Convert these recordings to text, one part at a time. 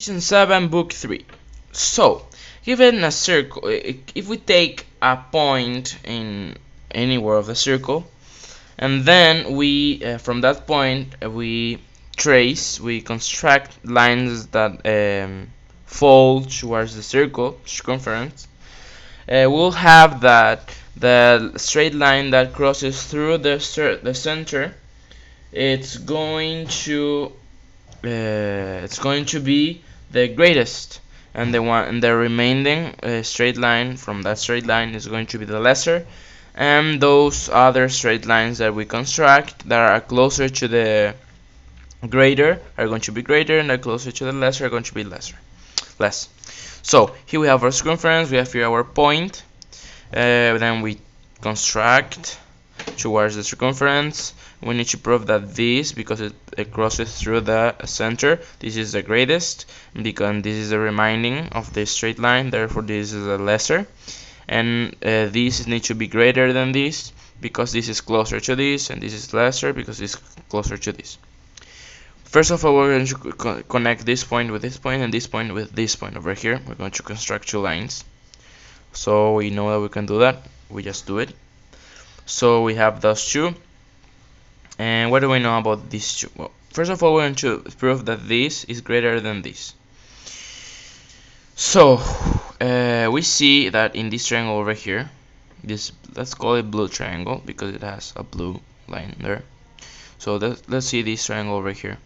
Section 7, Book 3. So, given a circle, if we take a point in anywhere of the circle, and then from that point, we construct lines that fall towards the circle, circumference, we'll have that the straight line that crosses through the center, it's going to be the greatest, and the remaining straight line from that straight line is going to be the lesser, and those other straight lines that we construct that are closer to the greater are going to be greater, and the closer to the lesser are going to be less. So here we have our circumference, we have here our point, then we construct towards the circumference. We need to prove that this, because it crosses through the center, this is the greatest, because this is the remaining of the straight line, therefore this is the lesser, and this needs to be greater than this, because this is closer to this, and this is lesser because it's closer to this. First of all, we're going to connect this point with this point, and this point with this point over here. We're going to construct two lines. So we know that we can do that, we just do it. So we have those two. And what do we know about these two? Well, first of all, we're going to prove that this is greater than this. So we see that in this triangle over here, let's call it blue triangle because it has a blue line there. So let's see this triangle over here.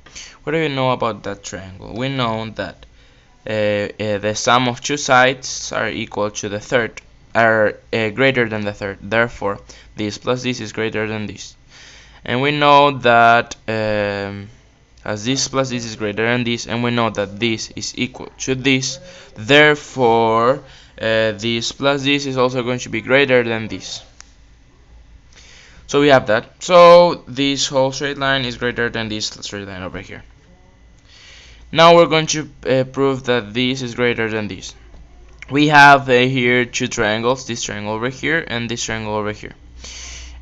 What do we know about that triangle? We know that the sum of two sides are equal to the third, are greater than the third. Therefore, this plus this is greater than this. And we know that as this plus this is greater than this, and we know that this is equal to this, therefore this plus this is also going to be greater than this. So we have that. So this whole straight line is greater than this straight line over here. Now we're going to prove that this is greater than this. We have here two triangles, this triangle over here and this triangle over here.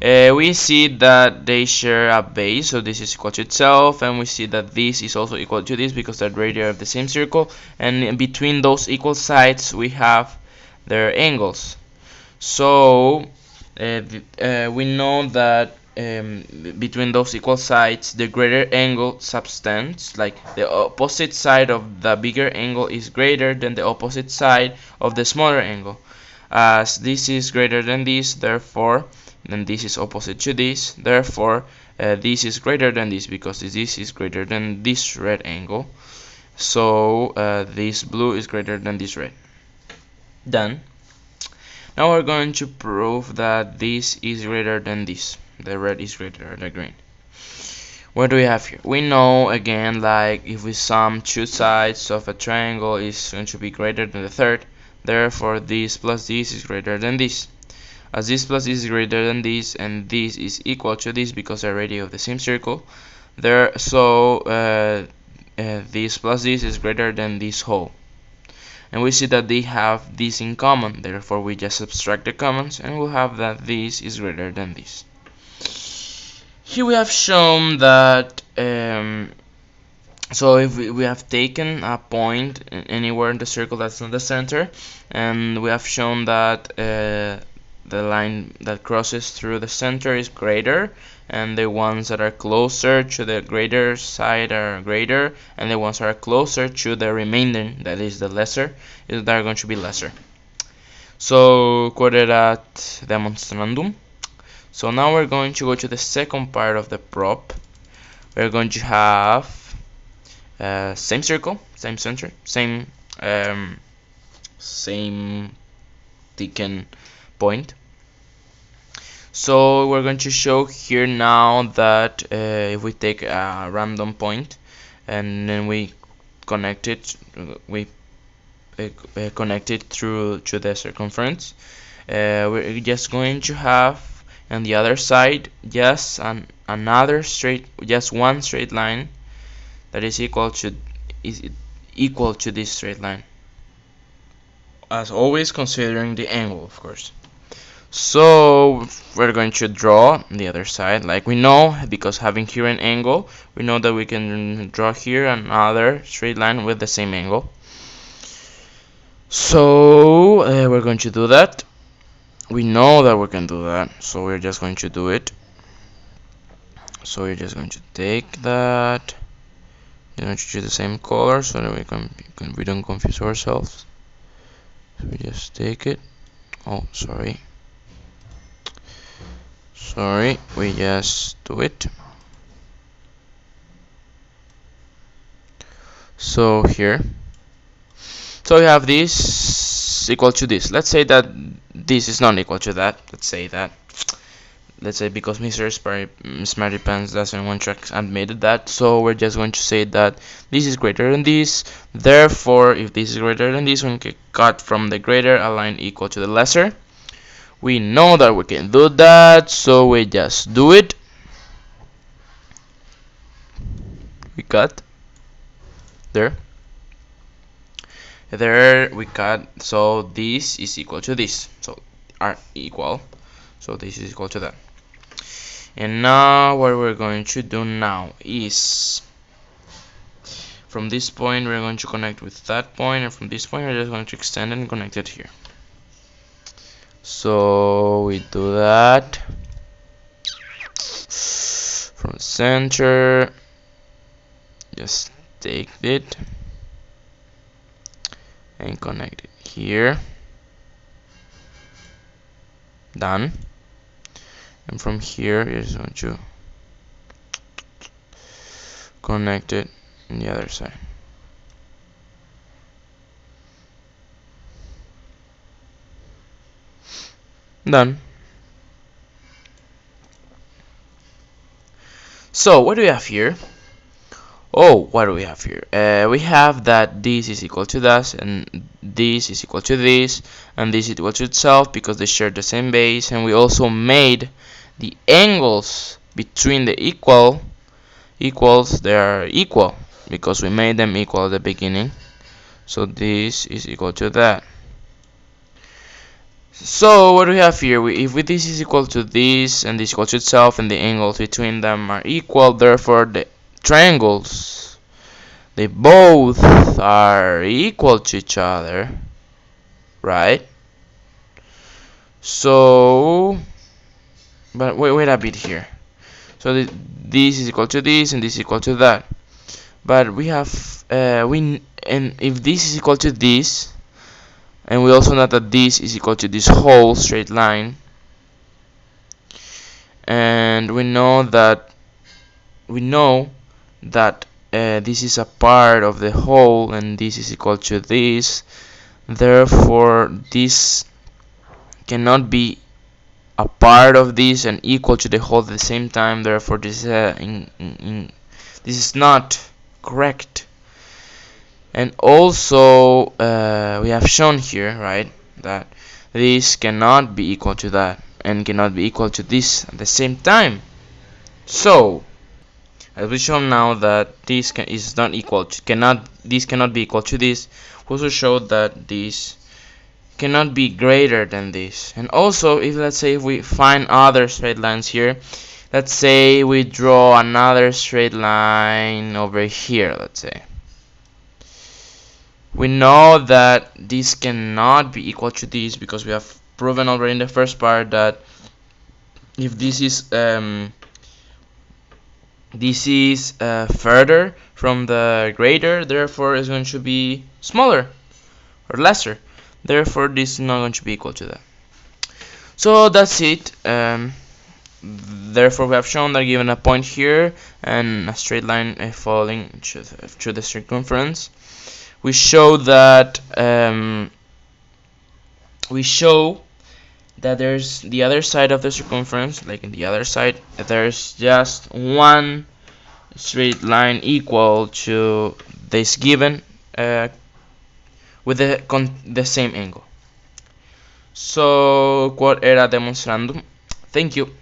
We see that they share a base, so this is equal to itself, and we see that this is also equal to this because they're radius of the same circle, and in between those equal sides we have their angles. So we know that between those equal sides the greater angle subtends, like the opposite side of the bigger angle is greater than the opposite side of the smaller angle. As this is greater than this, therefore then this is opposite to this, therefore this is greater than this because this is greater than this red angle. So this blue is greater than this red. Done. Now we're going to prove that this is greater than this. The red is greater than the green. What do we have here? We know again, like if we sum two sides of a triangle is going to be greater than the third. Therefore this plus this is greater than this. As this plus this is greater than this, and this is equal to this because they're radius of the same circle, this plus this is greater than this whole. And we see that they have this in common, therefore we just subtract the commons and we'll have that this is greater than this. Here we have shown that so if we have taken a point anywhere in the circle that's not the center, and we have shown that the line that crosses through the center is greater, and the ones that are closer to the greater side are greater, and the ones that are closer to the remainder, that is the lesser, that are going to be lesser. So quoterat demonstrandum. So now we're going to go to the second part of the prop. We're going to have same circle, same center, same taken point. So we're going to show here now that if we take a random point and then we connect it, connect it through to the circumference, we're just going to have on the other side just one straight line that is equal to this straight line, as always considering the angle, of course. So we're going to draw the other side. Like we know, because having here an angle, we know that we can draw here another straight line with the same angle. So we're going to do that. We know that we can do that, so we're just going to do it. So we're just going to take that. You're going to choose the same color so that we don't confuse ourselves. So we just take it. Oh, sorry, we just do it. So here, so we have this equal to this. Let's say that this is not equal to that. Let's say because Mr. Smarty Pants doesn't want to admit that, so we're just going to say that this is greater than this. Therefore, if this is greater than this, we can cut from the greater a line equal to the lesser. We know that we can do that, so we just do it. We cut there we cut, so this is equal to this, so are equal, so this is equal to that. And now what we're going to do now is, from this point we're going to connect with that point, and from this point we're just going to extend and connect it here. So we do that from center, just take it and connect it here. Done. And from here you're just going to connect it on the other side. Done. So what do we have here? Oh, what do we have here? We have that this is equal to this, and this is equal to this, and this is equal to itself because they share the same base. And we also made the angles between the equals, they are equal because we made them equal at the beginning. So this is equal to that. So what do we have here? If this is equal to this and this equal to itself, and the angles between them are equal, therefore the triangles, they both are equal to each other, right? So, but wait a bit here. So this is equal to this and this is equal to that. But we have and if this is equal to this, and we also know that this is equal to this whole straight line, and we know that this is a part of the whole, and this is equal to this. Therefore, this cannot be a part of this and equal to the whole at the same time. Therefore, this is not correct. And also, we have shown here, right, that this cannot be equal to that and cannot be equal to this at the same time. So, as we show now that this is not equal to, this cannot be equal to this, we also showed that this cannot be greater than this. And also, if let's say if we find other straight lines here, let's say we draw another straight line over here, let's say, we know that this cannot be equal to this because we have proven already in the first part that if this is further from the greater, therefore it's going to be smaller or lesser. Therefore, this is not going to be equal to that. So that's it. Therefore, we have shown that given a point here and a straight line falling through the circumference, we show that there's the other side of the circumference, like in the other side, there's just one straight line equal to this given with the same angle. So, quod era demonstrandum. Thank you.